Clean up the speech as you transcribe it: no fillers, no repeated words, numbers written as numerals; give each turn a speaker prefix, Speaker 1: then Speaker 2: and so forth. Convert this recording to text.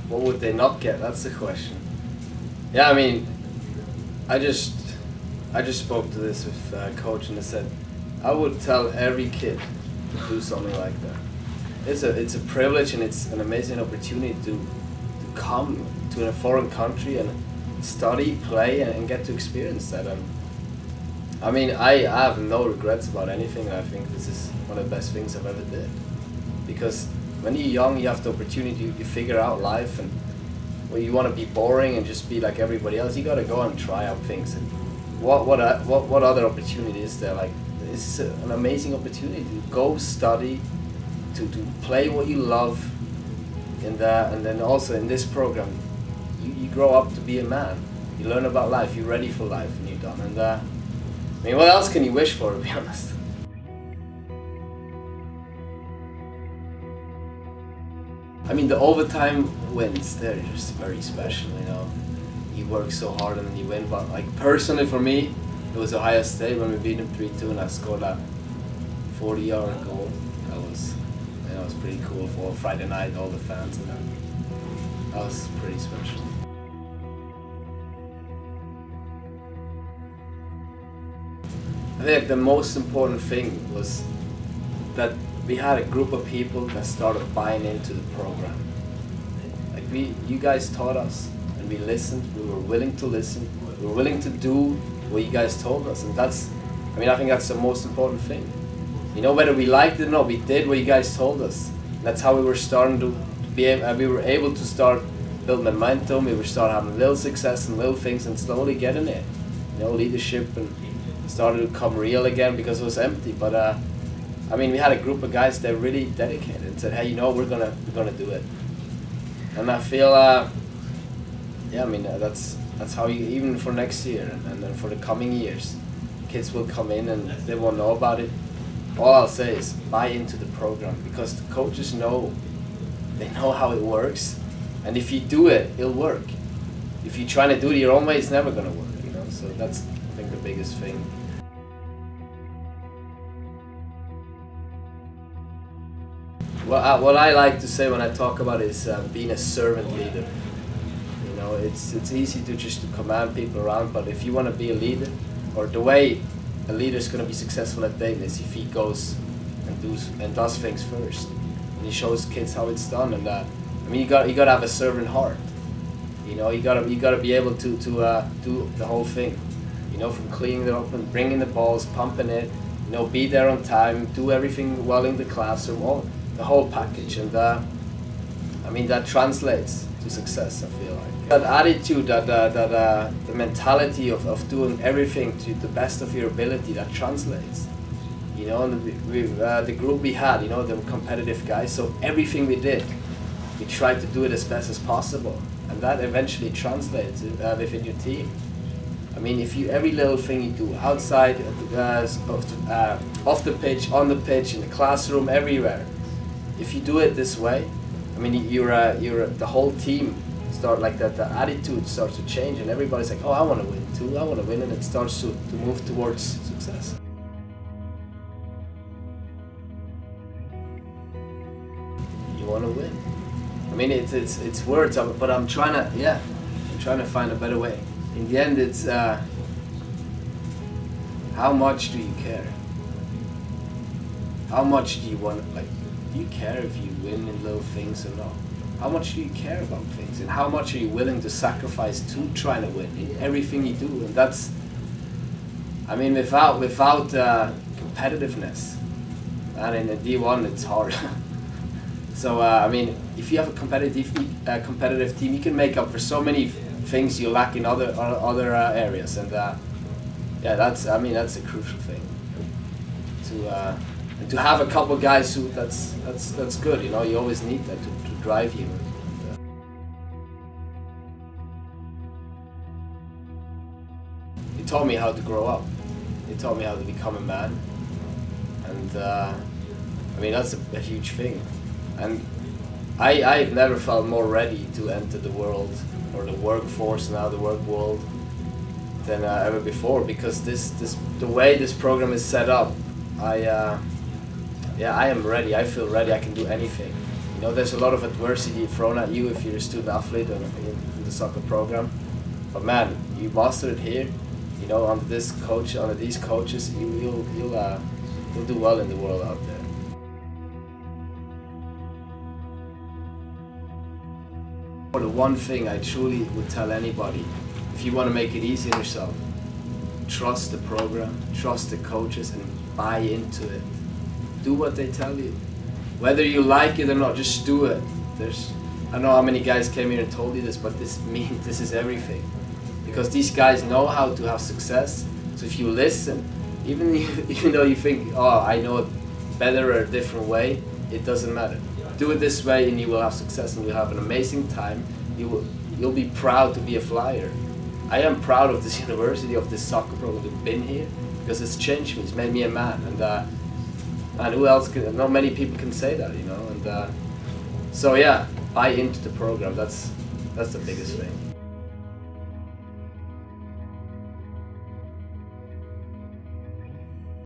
Speaker 1: What would they not get? That's the question. Yeah, I mean, I just spoke to this with coach, and I said I would tell every kid to do something like that. It's a privilege and it's an amazing opportunity to come to a foreign country and study, play, and get to experience that. I mean, I have no regrets about anything, and I think this is one of the best things I've ever did. Because when you're young, you have the opportunity to figure out life, and when you want to be boring and just be like everybody else, you got to go and try out things. And what other opportunity is there? Like, it's an amazing opportunity to go study, to play what you love in that, and then also in this program, you grow up to be a man. You learn about life, you're ready for life, and you're done. And I mean, what else can you wish for, to be honest? I mean, the overtime wins, they're just very special, you know. You work so hard and then you win, but like personally for me, it was Ohio State when we beat them 3-2 and I scored that 40-yard goal. That was, you know, it was pretty cool for Friday night, all the fans, and that was pretty special. I think the most important thing was that we had a group of people that started buying into the program. Like you guys taught us, and we listened. We were willing to listen. We were willing to do what you guys told us, and that's, I mean, I think that's the most important thing. You know, whether we liked it or not, we did what you guys told us. And that's how we were starting to be able, we were able to start build momentum. We were starting having little success and little things, and slowly getting it. You know, leadership and started to come real again because it was empty. But I mean, we had a group of guys that really dedicated and said, hey, you know, we're gonna do it. And I feel, yeah, I mean, that's how you, even for next year and then for the coming years, kids will come in and they won't know about it. All I'll say is buy into the program, because the coaches know, they know how it works, and if you do it, it'll work. If you're trying to do it your own way, it's never gonna work, you know. So that's, I think, the biggest thing. What I like to say when I talk about it is being a servant leader. You know, it's easy to just to command people around, but if you want to be a leader, or the way a leader is going to be successful at Dayton is if he goes and does things first, and he shows kids how it's done. And I mean, you got to have a servant heart. You know, you got to be able to do the whole thing. You know, from cleaning it up and bringing the balls, pumping it. You know, be there on time, do everything well in the classroom. The whole package, and I mean, that translates to success, I feel like. That attitude, the mentality of doing everything to the best of your ability, that translates. You know, and the group we had, you know, they were competitive guys, so everything we did, we tried to do it as best as possible, and that eventually translates within your team. I mean, if every little thing you do outside, off the pitch, on the pitch, in the classroom, everywhere, if you do it this way, I mean, the whole team start like that. The attitude starts to change, and everybody's like, "Oh, I want to win too. I want to win," and it starts to move towards success. You want to win. I mean, it's words, but I'm trying to find a better way. In the end, it's how much do you care? How much do you want? Like, do you care if you win in little things or not? How much do you care about things, and how much are you willing to sacrifice to try to win in everything you do? And that's, I mean, without competitiveness, and in the D1 it's hard. So I mean, if you have a competitive team, you can make up for so many things you lack in other areas, and yeah, that's, I mean, that's a crucial thing. To have a couple guys who that's good, you know. You always need that to drive you. He taught me how to grow up. He taught me how to become a man, and I mean, that's a huge thing. And I've never felt more ready to enter the world, or the workforce now, the work world, than ever before, because the way this program is set up, yeah, I am ready. I feel ready. I can do anything. You You know, there's a lot of adversity thrown at you if you're a student athlete in the soccer program. But man, you master it here. You know, under this coach, under these coaches, you'll do well in the world out there. The one thing I truly would tell anybody, if you want to make it easy on yourself, trust the program, trust the coaches, and buy into it. Do what they tell you. Whether you like it or not, just do it. I don't know how many guys came here and told you this, but this is everything. Because these guys know how to have success. So if you listen, even though you think, oh, I know it better or a different way, it doesn't matter. Do it this way and you will have success and you'll have an amazing time. You'll be proud to be a flyer. I am proud of this university, of this soccer program, to have been here, because it's changed me, it's made me a man. And who else can, not many people can say that, you know. And so yeah, buy into the program, that's the biggest thing.